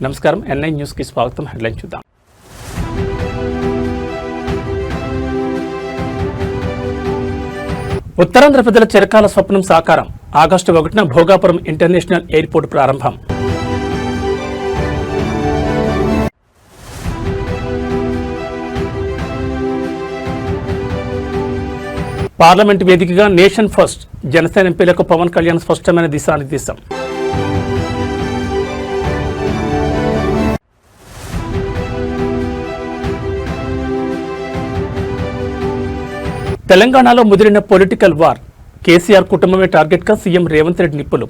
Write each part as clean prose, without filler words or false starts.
నమస్కారం. ఎన్ఐ న్యూస్కి స్వాగతం. హెడ్లైన్ చూద్దాం. ఉత్తరాంధ్ర ప్రజల చిరకాల స్వప్నం సాకారం. ఆగస్టు 1న భోగాపురం ఇంటర్నేషనల్ ఎయిర్పోర్ట్ ప్రారంభం. పార్లమెంట్ వేదికగా నేషన్ ఫస్ట్. జనసేన ఎంపీలకు పవన్ కళ్యాణ్ స్పష్టమైన దిశానిర్దేశం. తెలంగాణలో ముదిరిన పొలిటికల్ వార్. కేసీఆర్ కుటుంబమే టార్గెట్గా సీఎం రేవంత్ రెడ్డి నిప్పులు.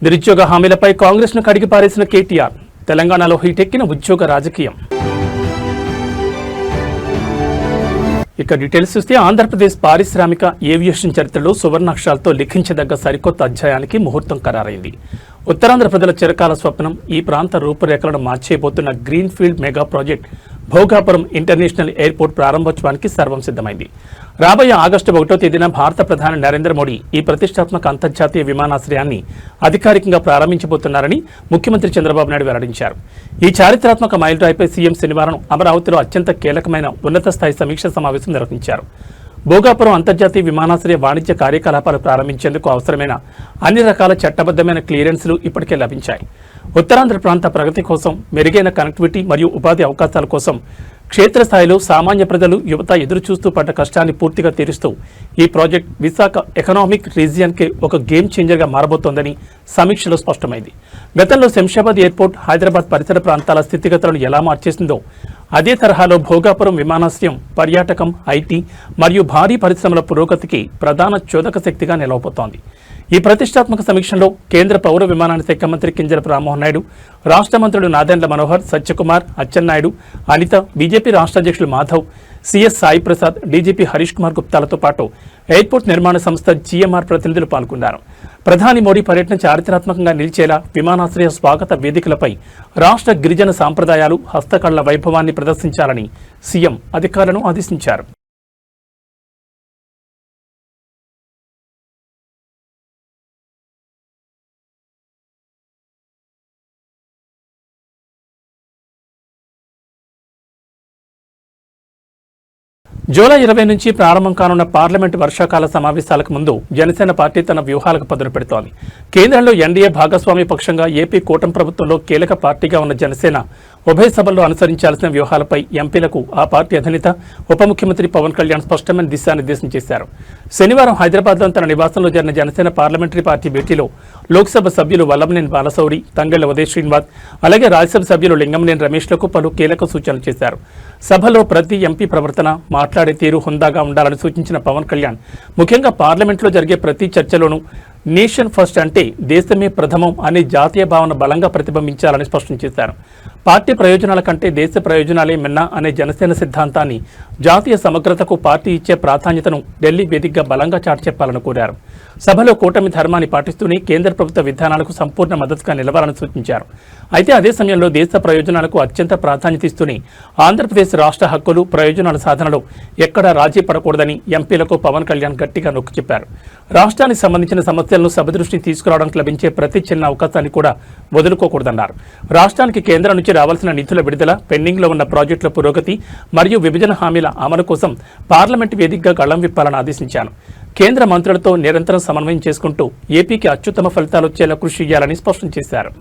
నిరుద్యోగ హామీలపై కాంగ్రెస్ను కడిగి పారేసిన కేటీఆర్. తెలంగాణలో హీటెక్కిన ఉద్యోగ రాజకీయం. ఇక డీటెయిల్స్ చూస్తే ఆంధ్రప్రదేశ్ పారిశ్రామిక ఏవియేషన్ చరిత్రలో సువర్ణాక్షరాలతో లిఖించదగ్గ సరికొత్త అధ్యాయానికి ముహూర్తం ఖరారైంది. ఉత్తరాంధ్ర ప్రజల చిరకాల స్వప్నం, ఈ ప్రాంత రూపురేఖలను మార్చేయబోతున్న greenfield mega project Bhogapuram international airport ప్రారంభోత్సవానికి సర్వం సిద్ధమైంది. రాబోయే ఆగస్టు 1వ తేదీన భారత ప్రధాని నరేంద్ర మోడీ ఈ ప్రతిష్టాత్మక అంతర్జాతీయ విమానాశ్రయాన్ని అధికారికంగా ప్రారంభించబోతున్నారని ముఖ్యమంత్రి చంద్రబాబు నాయుడు వెల్లడించారు. ఈ చారిత్రాత్మక మైలురాయిపై సీఎం శనివారం అమరావతిలో అత్యంత కీలకమైన ఉన్నత స్థాయి సమీక్ష సమావేశం నిర్వహించారు. భోగాపురం అంతర్జాతీయ విమానాశ్రయ వాణిజ్య కార్యకలాపాలు ప్రారంభించేందుకు అవసరమైన అన్ని రకాల చట్టబద్దమైన క్లియరెన్స్లు ఇప్పటికే లభించాయి. ఉత్తరాంధ్ర ప్రాంత ప్రగతి కోసం, మెరుగైన కనెక్టివిటీ మరియు ఉపాధి అవకాశాల కోసం క్షేత్రస్థాయిలో సామాన్య ప్రజలు, యువత ఎదురుచూస్తూ పడ్డ కష్టాన్ని పూర్తిగా తీరుస్తూ ఈ ప్రాజెక్ట్ విశాఖ ఎకనామిక్ రీజియన్కి ఒక గేమ్ చేంజర్గా మారబోతోందని సమీక్షలో స్పష్టమైంది. గతంలో శంషాబాద్ ఎయిర్పోర్ట్ హైదరాబాద్ పరిసర ప్రాంతాల స్థితిగతులను ఎలా మార్చేసిందో అదే తరహాలో భోగాపురం విమానాశ్రయం పర్యాటకం, ఐటీ మరియు భారీ పరిశ్రమల పురోగతికి ప్రధాన చోదక శక్తిగా నిలవబోతోంది. ఈ ప్రతిష్టాత్మక సమీక్షలో కేంద్ర పౌర విమానయాన శాఖ మంత్రి కింజరాపు రామ్మోహన్ నాయుడు, రాష్ట్ర మంత్రులు నాదెండ్ల మనోహర్, సత్యకుమార్, అచ్చెన్నాయుడు, అనిత, బీజేపీ రాష్ట్ర అధ్యక్షులు మాధవ్, సిఎస్ సాయి ప్రసాద్, డీజీపీ హరీష్ కుమార్ గుప్తాలతో పాటు ఎయిర్పోర్ట్ నిర్మాణ సంస్థ జీఎంఆర్ ప్రతినిధులు పాల్గొన్నారు. ప్రధాని మోడీ పర్యటన చారిత్రాత్మకంగా నిలిచేలా విమానాశ్రయ స్వాగత వేదికలపై రాష్ట్ర గిరిజన సాంప్రదాయాలు, హస్తకళల వైభవాన్ని ప్రదర్శించాలని సీఎం అధికారులను ఆదేశించారు. జూలై 20 నుంచి ప్రారంభం కానున్న పార్లమెంటు వర్షాకాల సమావేశాలకు ముందు జనసేన పార్టీ తన వ్యూహాలకు పదును పెడుతోంది. కేంద్రంలో ఎన్డీఏ భాగస్వామ్య పక్షంగా ఏపీ కూటమి ప్రభుత్వంలో కీలక పార్టీగా ఉన్న జనసేన ఉభయ సభల్లో అనుసరించాల్సిన వ్యూహాలపై ఎంపీలకు ఆ పార్టీ అధినేత ఉప ముఖ్యమంత్రి పవన్ కళ్యాణ్ స్పష్టమైన దిశానిర్దేశం చేశారు. శనివారం హైదరాబాద్లోని తన నివాసంలో జరిగిన జనసేన పార్లమెంటరీ పార్టీ భేటీలో లోక్సభ సభ్యులు వల్లభనేని బాలశౌరి, తంగెళ్ల ఉదయ్ శ్రీనివాస్, అలాగే రాజ్యసభ సభ్యులు లింగంనేని రమేష్లకు పలు కీలక సూచనలు చేశారు. సభలో ప్రతి ఎంపీ ప్రవర్తన, మాట్లాడే తీరు హుందాగా ఉండాలని సూచించిన పవన్ కళ్యాణ్ ముఖ్యంగా పార్లమెంట్లో జరిగే ప్రతి చర్చలోనూ నేషన్ ఫస్ట్ అంటే దేశమే ప్రథమం అనే జాతీయ భావన బలంగా ప్రతిబింబించాలని స్పష్టం చేశారు. పార్టీ ప్రయోజనాల కంటే దేశ ప్రయోజనాలే మిన్న అనే జనసేన సిద్ధాంతాన్ని, జాతీయ సమగ్రతకు పార్టీ ఇచ్చే ప్రాధాన్యతను ఢిల్లీ వేదికగా బలంగా చాటి చెప్పాలని కోరారు. సభలో కూటమి ధర్మాన్ని పాటిస్తూనే కేంద్ర ప్రభుత్వ విధానాలకు సంపూర్ణ మద్దతుగా నిలవాలని సూచించారు. అయితే అదే సమయంలో దేశ ప్రయోజనాలకు అత్యంత ప్రాధాన్యత ఇస్తూనే ఆంధ్రప్రదేశ్ రాష్ట్ర హక్కులు, ప్రయోజనాల సాధనలో ఎక్కడా రాజీ పడకూడదని ఎంపీలకు పవన్ కళ్యాణ్ గట్టిగా నొక్కి చెప్పారు. రాష్ట్రానికి సంబంధించిన సమస్యలను సభ దృష్టికి తీసుకురావడానికి లభించే ప్రతి చిన్న అవకాశాన్ని కూడా వదులుకోకూడదన్నారు. రాష్ట్రానికి కేంద్రం నుంచి రావాల్సిన నిధుల విడుదల, పెండింగ్లో ఉన్న ప్రాజెక్టుల పురోగతి మరియు విభజన హామీల అమలు కోసం పార్లమెంటు వేదికగా గళం విప్పాలని ఆదేశించాను. కేంద్ర మంత్రులతో నిరంతరం సమన్వయం చేసుకుంటూ ఏపీకి అత్యుత్తమ ఫలితాలు వచ్చేలా కృషి చేయాలని స్పష్టం చేశారు.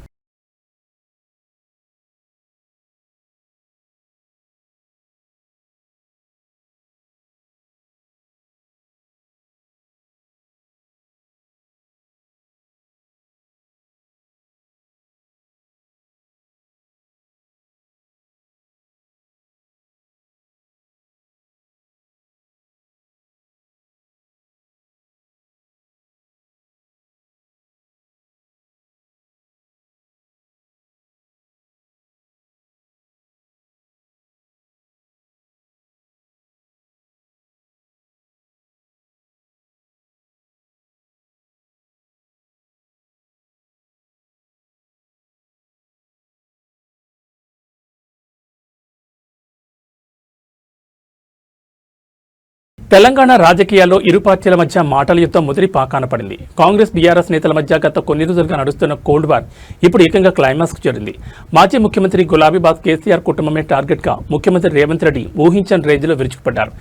తెలంగాణ రాజకీయాల్లో ఇరు పార్టీల మధ్య మాటల యుద్ధం ముదిరి పాకాన పడింది. కాంగ్రెస్ బీఆర్ఎస్ నేతల మధ్య గత కొన్ని రోజులుగా నడుస్తున్న కోల్డ్ వార్ ఇప్పుడు ఏకంగా క్లైమాక్స్కు చేరింది. మాజీ ముఖ్యమంత్రి గులాబీబాద్ కేసీఆర్ కుటుంబమే టార్గెట్గా ముఖ్యమంత్రి రేవంత్ రెడ్డి ఊహించని రేంజ్లో విరుచుకుపడ్డారు.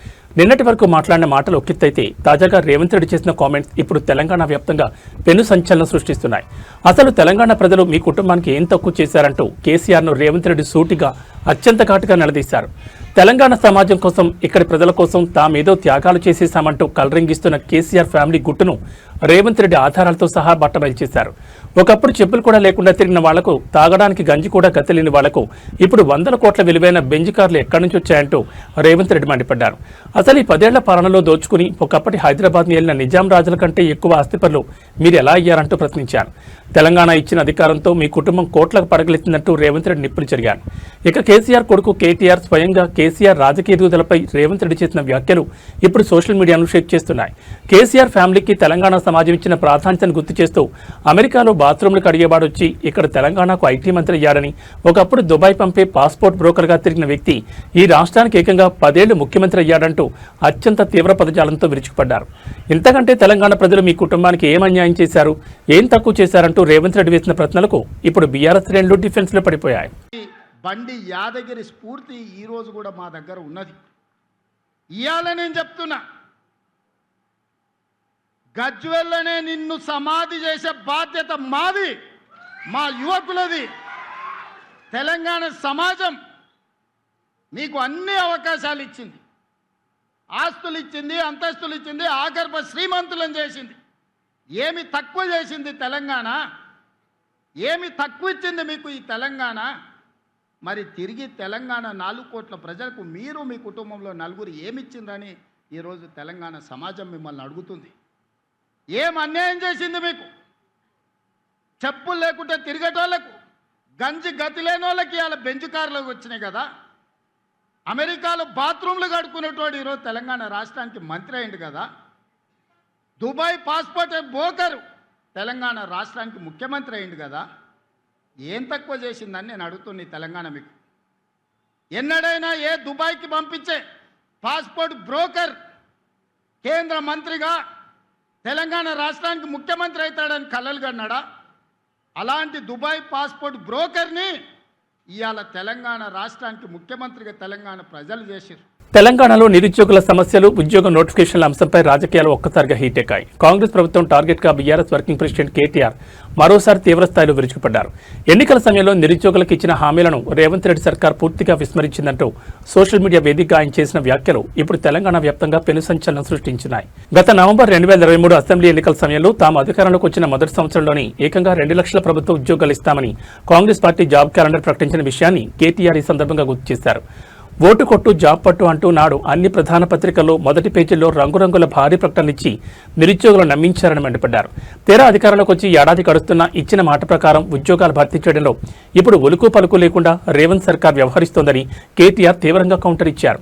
నిన్నటి వరకు మాట్లాడిన మాటలు ఒక్కెత్తైతే తాజాగా రేవంత్ రెడ్డి చేసిన కామెంట్స్ ఇప్పుడు తెలంగాణ వ్యాప్తంగా పెను సంచలనం సృష్టిస్తున్నాయి. అసలు తెలంగాణ ప్రజలు మీ కుటుంబానికి ఏం తక్కువ చేశారంటూ కేసీఆర్ను రేవంత్ రెడ్డి సూటిగా అత్యంత ఘాటుగా నిలదీశారు. తెలంగాణ సమాజం కోసం, ఇక్కడి ప్రజల కోసం తామేదో త్యాగాలు చేసేశామంటూ కలరింగిస్తున్న కేసీఆర్ ఫ్యామిలీ గుట్టును రేవంత్ రెడ్డి ఆధారాలతో సహా బట్టబయలు చేశారు. ఒకప్పుడు చెప్పులు కూడా లేకుండా తిరిగిన వాళ్లకు, తాగడానికి గంజి కూడా గతిలేని వాళ్లకు ఇప్పుడు 100 కోట్ల విలువైన బెంజ్ కార్లు ఎక్కడి నుంచి వచ్చాయంటూ రేవంత్ రెడ్డి మండిపడ్డారు. అసలు ఈ 10 ఏళ్ల పాలనలో దోచుకుని ఒకప్పటి హైదరాబాద్ని వెళ్లిన నిజాం రాజుల కంటే ఎక్కువ ఆస్తిపరులు మీరు ఎలా అయ్యారంటూ ప్రశ్నించారు. తెలంగాణ ఇచ్చిన అధికారంతో మీ కుటుంబం కోట్లకు పడగలెత్తిందంటూ రేవంత్ రెడ్డి నిప్పులు చెరిగారు. ఇక కేసీఆర్ కొడుకు కేటీఆర్ స్వయంగా కేసీఆర్ రాజకీయ ఎదుగుదలపై రేవంత్ రెడ్డి చేసిన వ్యాఖ్యలు ఇప్పుడు సోషల్ మీడియాను షేక్ చేస్తున్నాయి. కేసీఆర్ ఫ్యామిలీకి తెలంగాణ సమాజం ఇచ్చిన ప్రాధాన్యతను గుర్తు చేస్తూ అమెరికాలో బాత్రూంలు కడిగేవాడొచ్చి ఇక్కడ తెలంగాణకు ఐటీ మంత్రి అయ్యాడని, ఒకప్పుడు దుబాయ్ పంపే పాస్పోర్ట్ బ్రోకర్గా తిరిగిన వ్యక్తి ఈ రాష్ట్రానికి ఏకంగా 10 ఏళ్లు ముఖ్యమంత్రి అయ్యాడంటూ అత్యంత తీవ్ర పదజాలంతో విరుచుకుపడ్డారు. ఇంతకంటే తెలంగాణ ప్రజలు మీ కుటుంబానికి ఏం అన్యాయం చేశారు, ఏం తక్కువ చేశారంటూ రేవంత్ రెడ్డి వేసిన ప్రశ్నలకు ఇప్పుడు బీఆర్ఎస్ శ్రేణులు డిఫెన్స్ లో పడిపోయాయి. బండి యాదగిరి స్ఫూర్తి ఈ రోజు కూడా మా దగ్గర ఉన్నది. ఇయాల నేను చెప్తున్నా, గజ్వెల్లనే నిన్ను సమాధి చేసే బాధ్యత మాది, మా యువకులది. తెలంగాణ సమాజం నీకు అన్ని అవకాశాలు ఇచ్చింది, ఆస్తులు ఇచ్చింది, అంతస్తులు ఇచ్చింది, ఆగర్భ శ్రీమంతులను చేసింది. ఏమి తక్కువ చేసింది తెలంగాణ? ఏమి తక్కువ ఇచ్చింది మీకు ఈ తెలంగాణ? మరి తిరిగి తెలంగాణ 4 కోట్ల ప్రజలకు మీరు మీ కుటుంబంలో నలుగురు ఏమిచ్చిందని ఈరోజు తెలంగాణ సమాజం మిమ్మల్ని అడుగుతుంది. ఏం అన్యాయం చేసింది మీకు? చెప్పులు లేకుంటే తిరిగేటోళ్లకు, గంజి గతి లేని వాళ్ళకి ఇలా బెంచ్ కార్లకు వచ్చినాయి కదా. అమెరికాలో బాత్రూంలు కడుక్కునేటోడు ఈరోజు తెలంగాణ రాష్ట్రానికి మంత్రి అయింది కదా. దుబాయ్ పాస్పోర్ట్ బ్రోకరు తెలంగాణ రాష్ట్రానికి ముఖ్యమంత్రి అయింది కదా. ఏం తక్కువ చేసిందని నేను అడుగుతున్నా ఈ తెలంగాణ మీకు. ఎన్నడైనా ఏ దుబాయ్కి పంపించే పాస్పోర్ట్ బ్రోకర్ కేంద్ర మంత్రిగా తెలంగాణ రాష్ట్రానికి ముఖ్యమంత్రి అవుతాడని కలలు కన్నాడా? అలాంటి దుబాయ్ పాస్పోర్ట్ బ్రోకర్ని ఇవాళ తెలంగాణ రాష్ట్రానికి ముఖ్యమంత్రిగా తెలంగాణ ప్రజలు చేశారు. తెలంగాణలో నిరుద్యోగుల సమస్యలు, ఉద్యోగ నోటిఫికేషన్ల అంశంపై రాజకీయాలు ఒక్కసారిగా హీట్ ఎక్కాయి. కాంగ్రెస్ ప్రభుత్వం టార్గెట్గా బీఆర్ఎస్ వర్కింగ్ ప్రెసిడెంట్ కేటీఆర్ మరోసారి తీవ్రస్థాయిలో విరుచుకుపడ్డారు. ఎన్నికల సమయంలో నిరుద్యోగులకు ఇచ్చిన హామీలను రేవంత్ రెడ్డి సర్కార్ పూర్తిగా విస్మరించిందంటూ సోషల్ మీడియా వేదికగా ఆయన చేసిన వ్యాఖ్యలు ఇప్పుడు తెలంగాణ వ్యాప్తంగా పెను సంచలనం సృష్టించినాయి. గత నవంబర్ 2023 అసెంబ్లీ ఎన్నికల సమయంలో తాము అధికారంలోకి వచ్చిన మొదటి సంవత్సరంలోనే ఏకంగా 2 లక్షల ప్రభుత్వ ఉద్యోగాలు ఇస్తామని కాంగ్రెస్ పార్టీ జాబ్ క్యాలెండర్ ప్రకటించిన విషయాన్ని కేటీఆర్ ఈ సందర్భంగా గుర్తు చేశారు. ఓటు కొట్టు, జాబ్ పట్టు అంటూ నాడు అన్ని ప్రధాన పత్రికల్లో మొదటి పేజీల్లో రంగురంగుల భారీ ప్రకటనలిచ్చి నిరుద్యోగులను నమ్మించారని మండిపడ్డారు. తీరా అధికారంలోకి వచ్చి ఏడాది గడుస్తున్న ఇచ్చిన మాట ప్రకారం ఉద్యోగాలు భర్తీ చేయడంలో ఇప్పుడు ఒలుకు పలుకు లేకుండా రేవంత్ సర్కార్ వ్యవహరిస్తోందని కేటీఆర్ తీవ్రంగా కౌంటర్ ఇచ్చారు.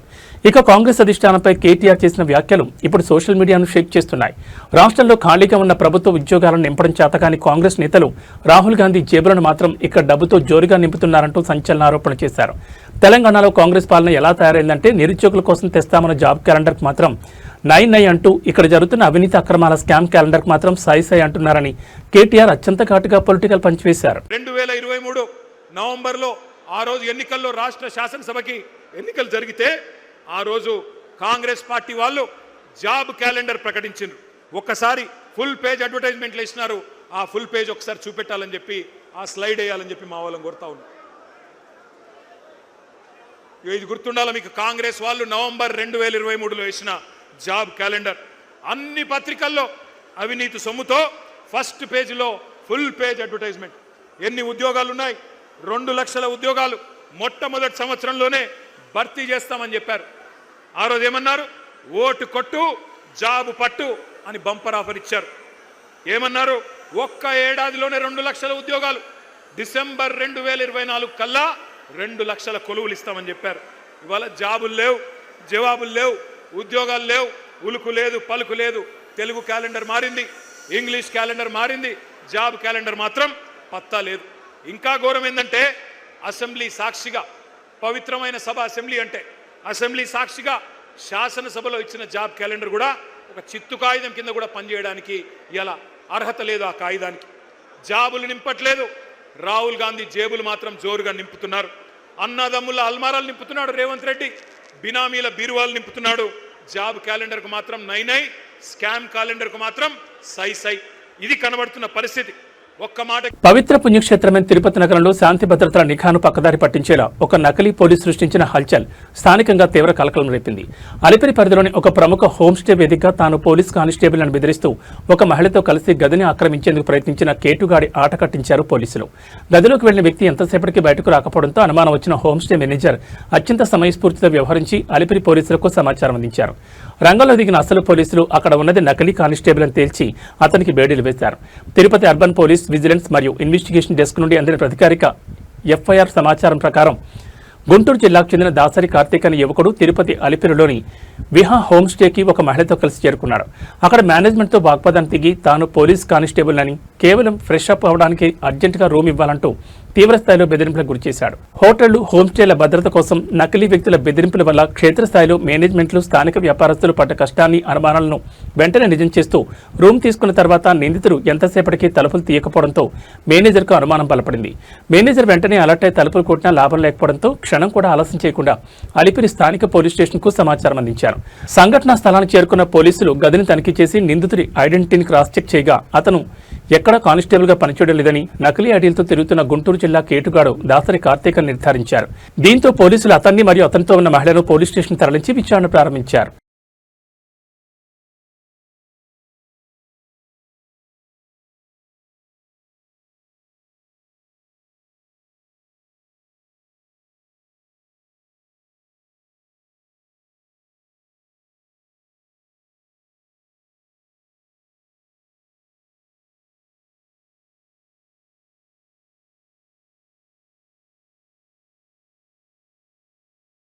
ఇక కాంగ్రెస్ అధిష్టానంపై కేటీఆర్ చేసిన వ్యాఖ్యలు ఇప్పుడు సోషల్ మీడియాను షేక్ చేస్తున్నాయి. రాష్ట్రంలో ఖాళీగా ఉన్న ప్రభుత్వ ఉద్యోగాలను నింపడం చేతకాని కాంగ్రెస్ నేతలు రాహుల్ గాంధీ జేబులను మాత్రం ఇక్కడ డబ్బుతో జోరుగా నింపుతున్నారంటూ సంచలన ఆరోపణ చేశారు. తెలంగాణలో కాంగ్రెస్ పాలన ఎలా తయారైందంటే నిరుద్యోగుల కోసం తెస్తామన్న జాబ్ క్యాలెండర్కి మాత్రం 9 అంటూ ఇక్కడ జరుగుతున్న అవినీతి అక్రమాల స్కామ్ క్యాలెండర్కి మాత్రం సాయి అంటున్నారని కేటీఆర్ అత్యంత ఘాటుగా పొలిటికల్ పంచ్ వేశారు. 2023 నవంబర్లో ఆ రోజు ఎన్నికల్లో రాష్ట్ర శాసనసభకి ఎన్నికలు జరిగితే ఆ రోజు కాంగ్రెస్ పార్టీ వాళ్ళు జాబ్ క్యాలెండర్ ప్రకటించారు. ఒక్కసారి ఫుల్ పేజ్ అడ్వర్టైజ్మెంట్లు ఇచ్చినారు. ఆ ఫుల్ పేజ్ ఒకసారి చూపెట్టాలని చెప్పి, ఆ స్లైడ్ వేయాలని చెప్పి మా వాళ్ళని కోరుతా ఉన్నాం. ఇది గుర్తుండాలి మీకు. కాంగ్రెస్ వాళ్ళు నవంబర్ 2023లో వేసిన జాబ్ క్యాలెండర్ అన్ని పత్రికల్లో అవినీతి సొమ్ముతో ఫస్ట్ పేజీలో ఫుల్ పేజ్ అడ్వర్టైజ్మెంట్. ఎన్ని ఉద్యోగాలు ఉన్నాయి? 2 లక్షల ఉద్యోగాలు మొట్టమొదటి సంవత్సరంలోనే భర్తీ చేస్తామని చెప్పారు. ఆ రోజు ఏమన్నారు? ఓటు కొట్టు, జాబు పట్టు అని బంపర్ ఆఫర్ ఇచ్చారు. ఏమన్నారు? ఒక్క ఏడాదిలోనే 2 లక్షల ఉద్యోగాలు, డిసెంబర్ 2024 కల్లా 2 లక్షల కొలువులు ఇస్తామని చెప్పారు. ఇవాళ జాబులు లేవు, జవాబులు లేవు, ఉద్యోగాలు లేవు, ఉలుకు లేదు, పలుకు లేదు. తెలుగు క్యాలెండర్ మారింది, ఇంగ్లీష్ క్యాలెండర్ మారింది, జాబ్ క్యాలెండర్ మాత్రం పత్తా లేదు. ఇంకా ఘోరం ఏంటంటే అసెంబ్లీ సాక్షిగా, పవిత్రమైన సభ అసెంబ్లీ అంటే, అసెంబ్లీ సాక్షిగా శాసనసభలో ఇచ్చిన జాబ్ క్యాలెండర్ కూడా ఒక చిత్తు కాగితం కింద కూడా పనిచేయడానికి ఇలా అర్హత లేదు. ఆ కాగితానికి జాబులు నింపట్లేదు. రాహుల్ గాంధీ జేబులు మాత్రం జోరుగా నింపుతున్నారు. అన్నదమ్ముల అల్మారాలు నింపుతున్నాడు రేవంత్ రెడ్డి, బినామీల బీరువాలు నింపుతున్నాడు. జాబ్ క్యాలెండర్కు మాత్రం నై, స్కామ్ క్యాలెండర్కు మాత్రం సై. ఇది కనబడుతున్న పరిస్థితి. ఒక్క మాట, పవిత్ర పుణ్యక్షేత్రమైన తిరుపతి నగరంలో శాంతి భద్రతల నిఘాను పక్కదారి పట్టించేలా ఒక నకిలీ పోలీసు సృష్టించిన హల్చల్ స్థానికంగా తీవ్ర కలకలం రేపింది. అలిపిరి పరిధిలోని ఒక ప్రముఖ హోంస్టే వేదికగా తాను పోలీస్ కానిస్టేబుల్ అని బెదిరిస్తూ ఒక మహిళతో కలిసి గదిని ఆక్రమించేందుకు ప్రయత్నించిన కేటుగాడి ఆట కట్టించారు పోలీసులు. గదిలోకి వెళ్లిన వ్యక్తి ఎంతసేపటికి బయటకు రాకపోవడంతో అనుమానం వచ్చిన హోంస్టే మేనేజర్ అత్యంత సమయస్ఫూర్తితో వ్యవహరించి అలిపిరి పోలీసులకు సమాచారం అందించారు. రంగంలో దిగిన అసలు పోలీసులు అక్కడ ఉన్నది నకిలీ కానిస్టేబుల్ అని తేల్చి అతనికి బేడీలు వేశారు. తిరుపతి అర్బన్ పోలీస్ విజిలెన్స్ మరియు ఇన్వెస్టిగేషన్ డెస్క్ నుండి అందిన అధికారిక ఎఫ్ఐఆర్ సమాచారం ప్రకారం గుంటూరు జిల్లాకు చెందిన దాసరి కార్తీక్ అనే యువకుడు తిరుపతి అలిపిరిలోని విహా హోమ్ స్టేకి ఒక మహిళతో కలిసి చేరుకున్నాడు. అక్కడ మేనేజ్మెంట్తో వాగ్వాదాన్ని దిగి తాను పోలీస్ కానిస్టేబుల్ అని కేవలం ఫ్రెష్ అప్ అవడానికి అర్జెంటుగా రూమ్ ఇవ్వాలంటూ తీవ్రస్థాయిలో బెదిరింపులకు గురిచేశాడు. హోటళ్లు, హోంస్టేల భద్రత కోసం నకిలీ వ్యక్తుల బెదిరింపుల వల్ల క్షేత్రస్థాయిలో మేనేజ్మెంట్లు, స్థానిక వ్యాపారస్తులు పడ్డ కష్టాన్ని, అనుమానాలను వెంటనే నిజం చేస్తూ రూమ్ తీసుకున్న తర్వాత నిందితుడు ఎంతసేపటికి తలుపులు తీయకపోవడంతో మేనేజర్కు అనుమానం బలపడింది. మేనేజర్ వెంటనే అలర్ట్ అయి తలుపులు కొట్టినా లాభం లేకపోవడంతో క్షణం కూడా ఆలస్యం చేయకుండా అలిపిరి స్థానిక పోలీస్ స్టేషన్కు సమాచారం అందించారు. సంఘటనా స్థలానికి చేరుకున్న పోలీసులు గదిని తనిఖీ చేసి నిందితుడి ఐడెంటిటీని క్రాస్ చెక్ చేయగా అతను ఎక్కడా కానిస్టేబుల్గా పనిచేయడం లేదని, నకిలీ ఐడీలతో తిరుగుతున్న గుంటూరు జిల్లా కేటుగాడు దాసరి కార్తీక్ అని నిర్ధారించారు. దీంతో పోలీసులు అతన్ని మరియు అతనితో ఉన్న మహిళను పోలీస్ స్టేషన్ తరలించి విచారణ ప్రారంభించారు.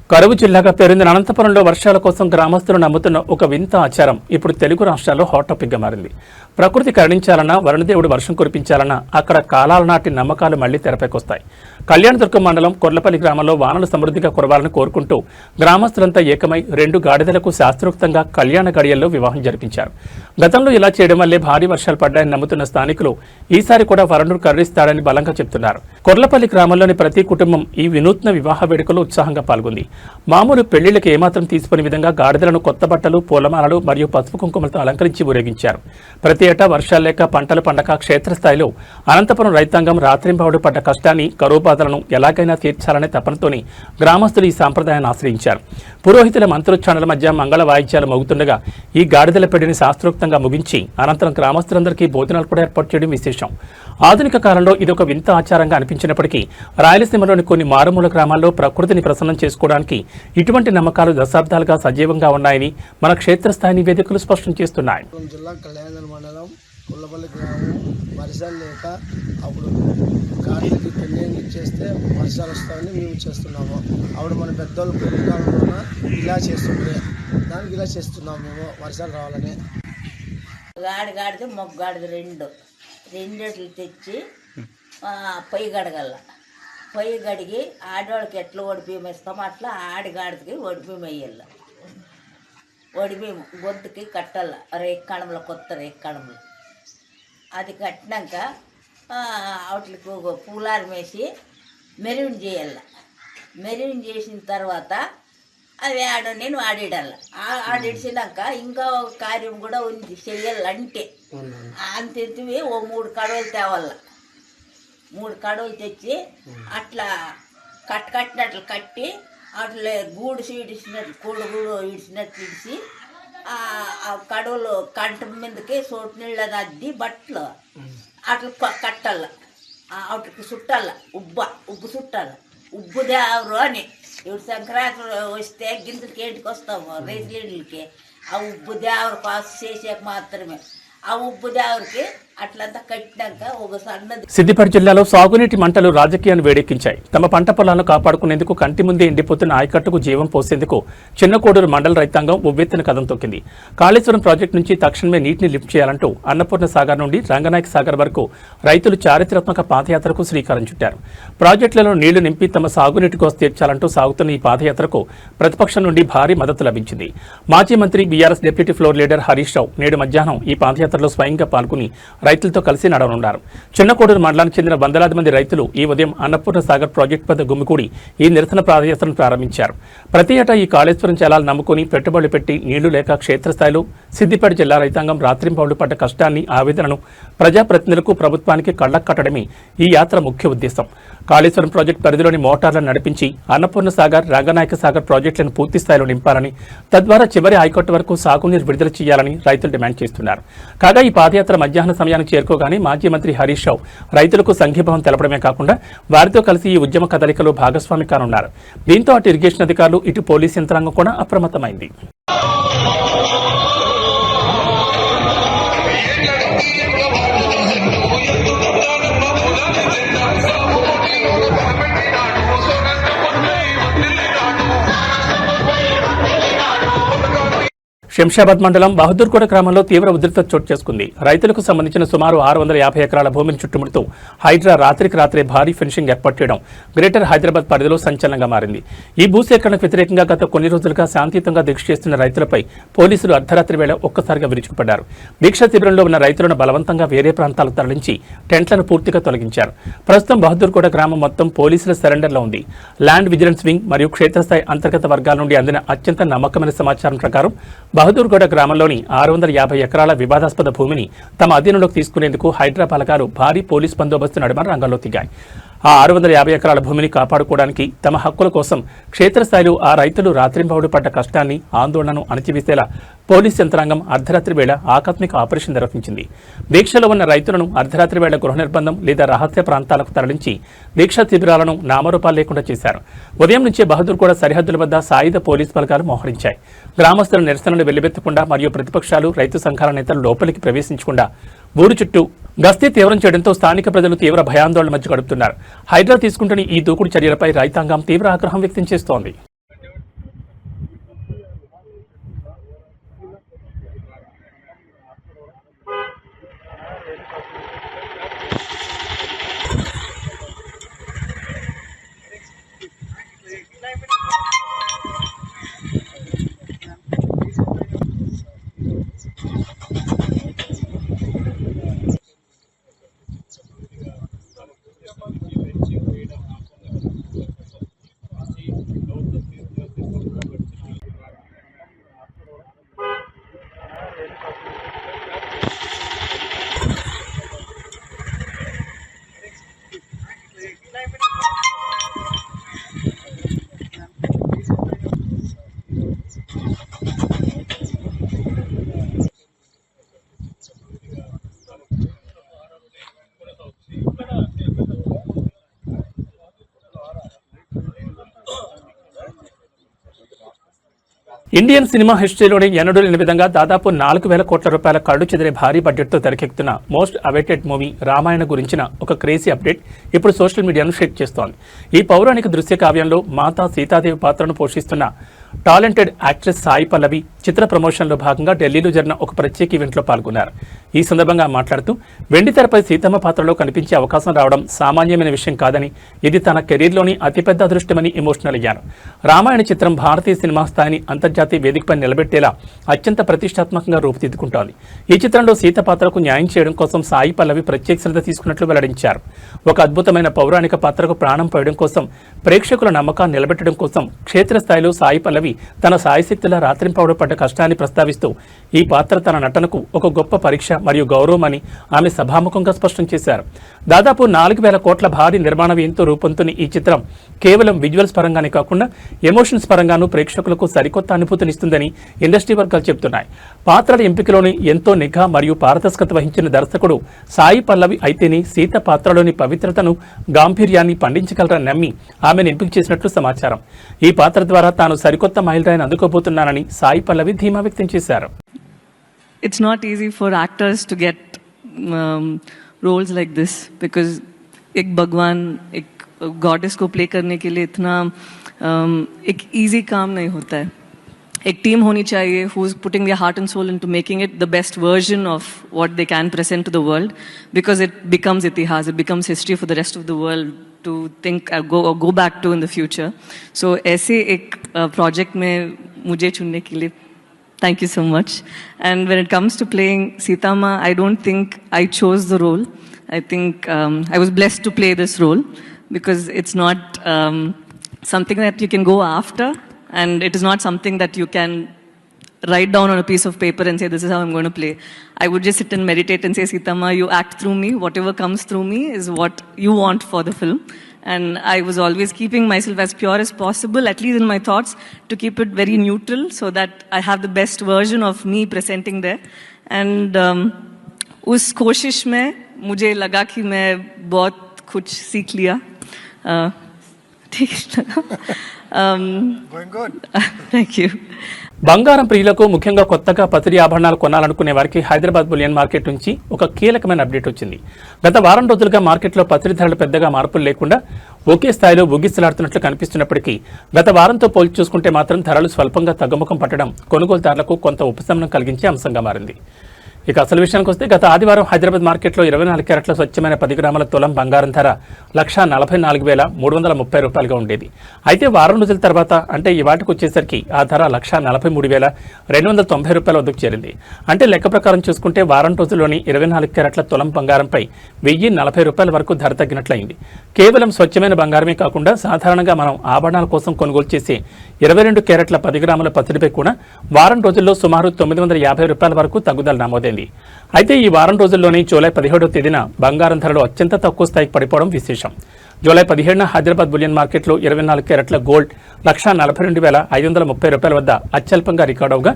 కరువు జిల్లాగా పేరుందిన అనంతపురంలో వర్షాల కోసం గ్రామస్తులు నమ్ముతున్న ఒక వింత ఆచారం ఇప్పుడు తెలుగు రాష్ట్రాల్లో హాట్ టాపిక్గా మారింది. ప్రకృతి కరుణించాలన్నా, వరుణదేవుడు వర్షం కురిపించాలన్నా అక్కడ కాలాల నాటి నమ్మకాలు మళ్లీ తెరపైకొస్తాయి. కళ్యాణదుర్గం మండలం కొర్లపల్లి గ్రామంలో వానలు సమృద్ధిగా కురవాలని కోరుకుంటూ గ్రామస్తులంతా ఏకమై 2 గాడిదలకు శాస్త్రోక్తంగా కళ్యాణ గడియల్లో వివాహం జరిపించారు. గతంలో ఇలా చేయడం వల్లే భారీ వర్షాలు పడ్డాయని నమ్ముతున్న స్థానికులు ఈసారి కూడా వరుణుడు కరుణిస్తాడని బలంగా చెబుతున్నారు. కొర్లపల్లి గ్రామంలోని ప్రతి కుటుంబం ఈ వినూత్న వివాహ వేడుకలో ఉత్సాహంగా పాల్గొంది. మామూలు పెళ్లిళ్లకు ఏమాత్రం తీసుకునే విధంగా గాడిదలను కొత్త బట్టలు, పూలమాలలు మరియు పసుపు కుంకుమలతో అలంకరించి ఊరేగించారు. ప్రతి ఏటా వర్షాలు లేక పంటలు పండక క్షేత్రస్థాయిలో అనంతపురం రైతాంగం రాత్రింబవడు పడ్డ కష్టాన్ని, కరువు బాధలను ఎలాగైనా తీర్చాలనే తపనతోని గ్రామస్తులు ఈ సాంప్రదాయాన్ని ఆశ్రయించారు. పురోహితుల మంత్రోచ్చారణల మధ్య మంగళ వాయిద్యాలు మోగుతుండగా ఈ గాడిదల పెళ్లిని శాస్త్రోక్తంగా ముగించి అనంతరం గ్రామస్తులందరికీ భోజనాలు కూడా ఏర్పాటు చేయడం విశేషం. ఆధునిక కాలంలో ఇదొక వింత ఆచారంగా అనిపించినప్పటికీ రాయలసీమలోని కొన్ని మారుమూల గ్రామాల్లో ప్రకృతిని ప్రసన్నం చేసుకోవడానికి ఇటువంటి నమ్మకాలు దశాబ్దాలుగా సజీవంగా ఉన్నాయని మన క్షేత్రస్థాయి నివేదికలు స్పష్టం చేస్తున్నాయి. జిల్లా కళ్యాణ మండలం కొల్లపల్లి గ్రామం వర్షాలు లేక అప్పుడు గాడిదకి పెళ్ళి చేస్తే వర్షాలు వస్తాయని మేము చేస్తున్నాము. అప్పుడు మన పెద్దోళ్ళు పూర్వకాలంలోన ఇలా చేస్తుంటే దానికి ఇలా చేస్తున్నాము మేము వర్షాలు రావాలని. గాడిద మొగ్గాడిద రెండేట్లు తెచ్చి పొయ్యి గడగల, పొయ్యి గడిగి ఆడవాళ్ళకి ఎట్లా ఒడిబియ్యం ఇస్తామో అట్లా ఆడిగాడికి ఒడిబియ్యం వేయాల. ఒడిబియ్యం గొంతుకి కట్టాల, రేక్కణంలో, కొత్త రేక్కణంలో. అది కట్టినాక వాటికి పూలారం వేసి మెరూన్ చేయాల. మెరూన్ చేసిన తర్వాత అది నేను ఆడిడాల. ఆడిడిచినాక ఇంకా ఒక కార్యం కూడా ఉంది చెయ్యాలంటే అంతెంతివి 3 కడవలు తేవాల. 3 కడవలు తెచ్చి అట్లా కట్టినట్లు కట్టి అట్లా గూడు ఇడిచినట్లు గూడు ఇడిచినట్లు ఇడిచి ఆ కడవలు కంట మీదకి సోటు నీళ్ళ అద్ది బట్టలు అట్లా కట్టాల. వాటికి చుట్టాల, ఉబ్బు చుట్టాల. ఉబ్బు దేవరు అని ఇప్పుడు సంక్రాంతి వస్తే గింజలకి ఏంటికి వస్తాము రైతులకి, ఆ ఉబ్బు దేవరు పాస్ చేసాక మాత్రమే. ఆ ఉబ్బు దేవరికి అట్లంతా కట్టినాక ఒక సన్నది సిద్దిపేట జిల్లాలో సాగునీటి మంటలు రాజకీయాన్ని వేడెక్కించాయి. తమ పంట పొలాలను కాపాడుకునేందుకు కంటి ముందే ఎండిపోతున్న ఆయకట్టుకు జీవం పోసేందుకు చిన్నకోడూరు మండల రైతాంగం ఉవ్వెత్తున కదం తొక్కింది. కాళేశ్వరం ప్రాజెక్టు నుంచి తక్షణమే నీటిని లిఫ్ట్ చేయాలంటూ అన్నపూర్ణ సాగర్ నుండి రంగనాయక సాగర్ వరకు రైతులు చారిత్రాత్మక పాదయాత్రకు శ్రీకారం చుట్టారు. ప్రాజెక్టులలో నీళ్లు నింపి తమ సాగునీటి కోసం తీర్చాలంటూ సాగుతున్న ఈ పాదయాత్రకు ప్రతిపక్షం నుండి భారీ మద్దతు లభించింది. మాజీ మంత్రి BRS deputy floor leader Harish Rao నేడు మధ్యాహ్నం ఈ పాదయాత్రలో స్వయంగా పాల్గొని రైతులతో కలిసి నడవనున్నారు. చిన్నకోడూరు మండలానికి చెందిన వందలాది మంది రైతులు ఈ ఉదయం అన్నపూర్ణ సాగర్ ప్రాజెక్టు వద్ద గుమికూడి ఈ నిరసన పాదయాత్రను ప్రారంభించారు. ప్రతి ఏటా ఈ కాళేశ్వరం జలాలు నమ్ముకుని పెట్టుబడులు పెట్టి నీళ్లు లేక క్షేత్రస్థాయిలో సిద్దిపేట జిల్లా రైతాంగం రాత్రింపౌళ్లు పడ్డ కష్టాన్ని, ఆవేదనను ప్రజాప్రతినిధులకు, ప్రభుత్వానికి కళ్లకు కట్టడమే ఈ యాత్ర ముఖ్య ఉద్దేశం. కాళేశ్వరం ప్రాజెక్టు పరిధిలోని మోటార్లను నడిపించి అన్నపూర్ణ సాగర్, రంగనాయక సాగర్ ప్రాజెక్టులను పూర్తి స్థాయిలో నింపాలని, తద్వారా చివరి ఆయకట్టు వరకు సాగునీరు విడుదల చేయాలని రైతులు డిమాండ్ చేస్తున్నారు. కాగా ఈ పాదయాత్ర మధ్యాహ్న సమయానికి చేరుకోగానే మాజీ మంత్రి హరీష్ రావు రైతులకు సంఘీభావం తెలపడమే కాకుండా వారితో కలిసి ఈ ఉద్యమ కదలికలో భాగస్వామి కానున్నారు. దీంతో అటు ఇరిగేషన్ అధికారులు, ఇటు పోలీసు యంత్రాంగం కూడా అప్రమత్తమైంది. శంషాబాద్ మండలం బహదూర్గూడ గ్రామంలో తీవ్ర ఉధృత చోటు చేసుకుంది. రైతులకు సంబంధించిన సుమారు 650 ఎకరాల భూమిని చుట్టుముడుతూ హైడ్రా రాత్రికి రాత్రే భారీ ఫెన్సింగ్ ఏర్పాటు చేయడం గ్రేటర్ హైదరాబాద్ పరిధిలో సంచలనంగా మారింది. ఈ భూసేకరణకు వ్యతిరేకంగా గత కొన్ని రోజులుగా శాంతియుతంగా దీక్ష చేస్తున్న రైతులపై పోలీసులు అర్ధరాత్రి వేళ ఒక్కసారిగా విరుచుకుపడ్డారు. దీక్ష శిబిరంలో ఉన్న రైతులను బలవంతంగా వేరే ప్రాంతాలకు తరలించి టెంట్లను పూర్తిగా తొలగించారు. ప్రస్తుతం బహదూర్గూడ గ్రామం మొత్తం పోలీసుల సరెండర్లో ఉంది. ల్యాండ్ విజిలెన్స్ వింగ్ మరియు క్షేత్రస్థాయి అంతర్గత వర్గాల నుండి అందిన అత్యంత నమ్మకమైన సమాచారం ప్రకారం బహదూర్గూడ గ్రామంలోని 650 ఎకరాల వివాదాస్పద భూమిని తమ అధీనంలోకి తీసుకునేందుకు హైడ్రా బలగాలు భారీ పోలీస్ బందోబస్తు నడుమ రంగంలో దిగాయి. ఆ 650 ఎకరాల భూమిని కాపాడుకోవడానికి తమ హక్కుల కోసం క్షేత్రస్థాయిలో ఆ రైతులు రాత్రింబవళ్లు పడ్డ కష్టాన్ని, ఆందోళనను అణచివేసేలా పోలీస్ యంత్రాంగం అర్ధరాత్రి వేళ ఆకస్మిక ఆపరేషన్ నిర్వహించింది. దీక్షలో ఉన్న రైతులను అర్ధరాత్రి వేళ గృహ నిర్బంధం లేదా రహస్య ప్రాంతాలకు తరలించి దీక్షా శిబిరాలను నామరూపాలు లేకుండా చేశారు. ఉదయం నుంచే బహదూర్గూడ సరిహద్దుల వద్ద సాయుధ పోలీస్ బలగాలు మోహరించాయి. గ్రామస్తుల నిరసనలు వెల్లువెత్తకుండా మరియు ప్రతిపక్షాలు, రైతు సంఘాల నేతలు లోపలికి ప్రవేశించకుండా ఊరు చుట్టూ గస్తీ తీవ్రం చేయడంతో స్థానిక ప్రజలు తీవ్ర భయాందోళన మధ్య గడుపుతున్నారు. హైడ్రా తీసుకుంటున్న ఈ దూకుడు చర్యలపై రైతాంగం తీవ్ర ఆగ్రహం వ్యక్తం చేస్తోంది. ఇండియన్ సినిమా హిస్టరీలోని ఎన్నడూ లేని విధంగా దాదాపు 4,000 కోట్ల రూపాయల కళ్ళు చెదిరే భారీ బడ్జెట్తో తెరకెక్కుతున్న మోస్ట్ అవైటెడ్ మూవీ రామాయణ గురించిన ఒక క్రేజీ అప్డేట్ ఇప్పుడు సోషల్ మీడియాను షేక్ చేస్తోంది. ఈ పౌరాణిక దృశ్య కావ్యంలో మాతా సీతాదేవి పాత్రను పోషిస్తున్న టాలెంటెడ్ యాక్ట్రెస్ సాయి పల్లవి చిత్ర ప్రమోషన్లో భాగంగా ఢిల్లీలో జరిగిన ఒక ప్రత్యేక ఈవెంట్లో పాల్గొన్నారు. ఈ సందర్భంగా మాట్లాడుతూ వెండితెరపై సీతమ్మ పాత్రలో కనిపించే అవకాశం రావడం సామాన్యమైన విషయం కాదని, ఇది తన కెరీర్లోని అతిపెద్ద అదృష్టమని ఎమోషనల్ అయ్యారు. రామాయణ చిత్రం భారతీయ సినిమా స్థాయిని అంతర్జాతీయ వేదికపై నిలబెట్టేలా అత్యంత ప్రతిష్టాత్మకంగా రూపుదిద్దుకుంటోంది. ఈ చిత్రంలో సీత పాత్రకు న్యాయం చేయడం కోసం సాయి పల్లవి ప్రత్యేక శ్రద్ధ తీసుకున్నట్లు వెల్లడించారు. ఒక అద్భుతమైన పౌరాణిక పాత్రకు ప్రాణం పోయడం కోసం, ప్రేక్షకుల నమ్మకాన్ని నిలబెట్టడం కోసం క్షేత్రస్థాయిలో సాయి పల్లవి తన సాయశక్తుల రాత్రింపవడ పడ్డ కష్టాన్ని ప్రస్తావిస్తూ ఈ పాత్ర తన నటనకు ఒక గొప్ప పరీక్ష మరియు గౌరవమని ఆమె సభాముఖంగా స్పష్టం చేశారు. దాదాపు 4,000 కోట్ల భారీ నిర్మాణ వ్యయంతో రూపొందుతున్న ఈ చిత్రం కేవలం విజువల్స్ పరంగానే కాకుండా ఎమోషన్స్ పరంగానూ ప్రేక్షకులకు సరికొత్త అనుభూతినిస్తుందని ఇండస్ట్రీ వర్గాలు చెబుతున్నాయి. పాత్రల ఎంపికలోని ఎంతో నిఘా మరియు పారదర్శకత వహించిన దర్శకుడు సాయి పల్లవి అయితేనే సీత పాత్రలోని పవిత్రతను, గాంభీర్యాన్ని పండించగలరని నమ్మి ఆమెను ఎంపిక చేసినట్లు సమాచారం. ఈ పాత్ర ద్వారా తాను సరికొత్త మైలురాయిని అందుకోబోతున్నానని సాయి పల్లవి ధీమా వ్యక్తం చేశారు. It's not easy for actors to get roles like this, because एक भगवान एक गॉडेस को प्ले करने के लिए इतना एक इजी काम नहीं होता है. एक टीम होनी चाहिए who is putting their heart and soul into making it the best version of what they can present to the world, because it becomes itihas, it becomes history for the rest of the world to think go back to in the future. So ऐसे एक project में मुझे चुनने के लिए thank you so much. And when it comes to playing Sita Ma, I don't think I chose the role. I think I was blessed to play this role, because it's not something that you can go after, and it is not something that you can write down on a piece of paper and say, this is how I'm going to play. I would just sit and meditate and say, Sita Ma, you act through me. Whatever comes through me is what you want for the film. And I was always keeping myself as pure as possible, at least in my thoughts, to keep it very neutral so that I have the best version of me presenting there. And उस कोशिश में मुझे लगा कि मैं बहुत कुछ सीख लिया. ठीक लगा. Going good. Thank you. బంగారం ప్రియులకు ముఖ్యంగా కొత్తగా పసిడి ఆభరణాలు కొనాలనుకునే వారికి హైదరాబాద్ బులియన్ మార్కెట్ నుంచి ఒక కీలకమైన అప్డేట్ వచ్చింది. గత వారం రోజులుగా మార్కెట్లో పసిడి ధరలు పెద్దగా మార్పులు లేకుండా ఒకే స్థాయిలో ఊగిసలాడుతున్నట్లు కనిపిస్తున్నప్పటికీ గత వారంతో పోల్చి చూసుకుంటే మాత్రం ధరలు స్వల్పంగా తగ్గుముఖం పట్టడం కొనుగోలుదారులకు కొంత ఉపశమనం కలిగించే అంశంగా మారింది. ఇక అసలు విషయానికి వస్తే గత ఆదివారం హైదరాబాద్ మార్కెట్లో 24 క్యారెట్ల స్వచ్ఛమైన 10 గ్రాముల తులం బంగారం ధర 1,44,330 రూపాయలుగా ఉండేది. అయితే వారం రోజుల తర్వాత అంటే ఈ వాటికి వచ్చేసరికి ఆ ధర 1,43,290 రూపాయల వద్దకు చేరింది. అంటే లెక్క ప్రకారం చూసుకుంటే వారం రోజుల్లోని 24 క్యారెట్ల తులం బంగారంపై 1,040 రూపాయల వరకు ధర తగ్గినట్లయింది. కేవలం స్వచ్ఛమైన బంగారమే కాకుండా సాధారణంగా మనం ఆభరణాల కోసం కొనుగోలు చేసే 22 క్యారెట్ల 10 గ్రాముల పసిడిపై కూడా వారం రోజుల్లో సుమారు 950 రూపాయల వరకు తగ్గుదల నమోదైంది. అయితే ఈ వారం రోజుల్లోనే జూలై 17వ తేదీన బంగారం ధరలు అత్యంత తక్కువ స్థాయికి పడిపోవడం విశేషం. జూలై 17న హైదరాబాద్ బులియన్ మార్కెట్లో 24 క్యారెట్ల గోల్డ్ 1,42,530 రూపాయల వద్ద అత్యల్పంగా రికార్డవుగా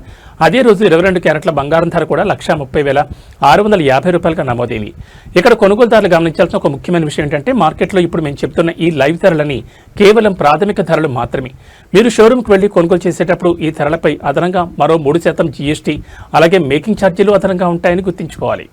అదే రోజు 22 క్యారెట్ల బంగారం ధర కూడా 1,30,650 రూపాయలుగా నమోదైంది. ఇక్కడ కొనుగోలుదారులు గమనించాల్సిన ఒక ముఖ్యమైన విషయం ఏంటంటే మార్కెట్లో ఇప్పుడు మేము చెప్తున్న ఈ లైవ్ ధరలని కేవలం ప్రాథమిక ధరలు మాత్రమే. మీరు షోరూమ్కి వెళ్లి కొనుగోలు చేసేటప్పుడు ఈ ధరలపై అదనంగా మరో 3% జీఎస్టీ అలాగే మేకింగ్ ఛార్జీలు అదనంగా ఉంటాయని గుర్తుంచుకోవాలి.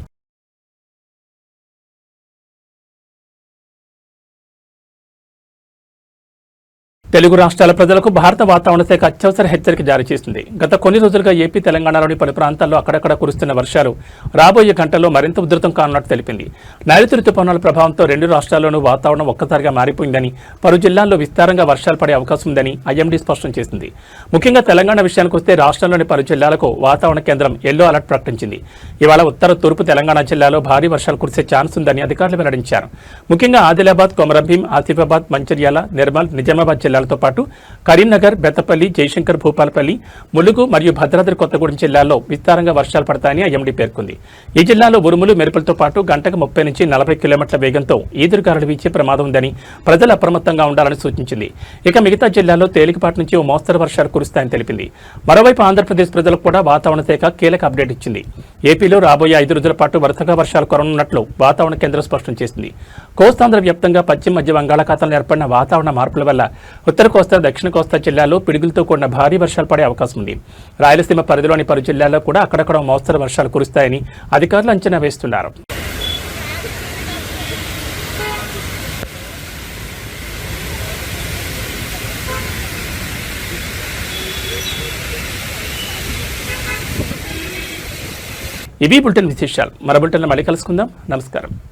తెలుగు రాష్ట్రాల ప్రజలకు భారత వాతావరణ శాఖ అత్యవసర హెచ్చరిక జారీ చేసింది. గత కొన్ని రోజులుగా ఏపీ తెలంగాణలోని పలు ప్రాంతాల్లో అక్కడక్కడ కురుస్తున్న వర్షాలు రాబోయే గంటల్లో మరింత ఉధృతం కానున్నట్టు తెలిపింది. నైరుతి రుతుపవనాల ప్రభావంతో రెండు రాష్ట్రాల్లోనూ వాతావరణం ఒక్కసారిగా మారిపోయిందని, పలు జిల్లాల్లో విస్తారంగా వర్షాలు పడే అవకాశం ఉందని ఐఎండీ స్పష్టం చేసింది. ముఖ్యంగా తెలంగాణ విషయానికి వస్తే రాష్ట్రంలోని పలు జిల్లాలకు వాతావరణ కేంద్రం ఎల్లో అలర్ట్ ప్రకటించింది. ఇవాళ ఉత్తర తూర్పు తెలంగాణ జిల్లాలో భారీ వర్షాలు కురిసే ఛాన్స్ ఉందని అధికారులు వెల్లడించారు. ముఖ్యంగా ఆదిలాబాద్, కొమరంభీం, ఆసిఫాబాద్, మంచిర్యాల, నిర్మల్, నిజామాబాద్ జిల్లాలతో పాటు కరీంనగర్, బెత్తపల్లి, జయశంకర్, భూపాలపల్లి, ములుగు మరియు భద్రాద్రి కొత్తగూడెం జిల్లాల్లో విస్తారంగా వర్షాలు పడతాయని ఐఎండీ పేర్కొంది. ఈ జిల్లాలో ఉరుములు, మెరుపులతో పాటు గంటకు 30 నుంచి 40 కిలోమీటర్ల వేగంతో ఈదురుగాలులు వీచే ప్రమాదం ఉందని ప్రజలు అప్రమత్తంగా ఉండాలని సూచించింది. ఇక మిగతా జిల్లాల్లో తేలికపాటి నుంచి ఓ మోస్తరు వర్షాలు కురుస్తాయని తెలిపింది. మరోవైపు ఆంధ్రప్రదేశ్ ప్రజలకు కూడా వాతావరణ శాఖ కీలక అప్డేట్ ఇచ్చింది. ఏపీలో రాబోయే 5 రోజుల పాటు వరుసగా వర్షాలు కురనున్నట్లు వాతావరణ కేంద్రం స్పష్టం చేసింది. కోస్తాంధ్ర వ్యాప్తంగా పశ్చిమ మధ్య బంగాళాఖాతంలో ఏర్పడిన వాతావరణ మార్పుల వల్ల ఉత్తర కోస్తా, దక్షిణ కోస్తా జిల్లాల్లో పిడుగులతో కూడిన భారీ వర్షాలు పడే అవకాశం ఉంది. రాయలసీమ పరిధిలోని పలు జిల్లాల్లో కూడా అక్కడక్కడ మోస్తరు వర్షాలు కురుస్తాయని అధికారులు అంచనా వేస్తున్నారు. ఇవి బులెటిన్ విశేషాలు. మరో బులెటిన్లో మళ్ళీ కలుసుకుందాం. నమస్కారం.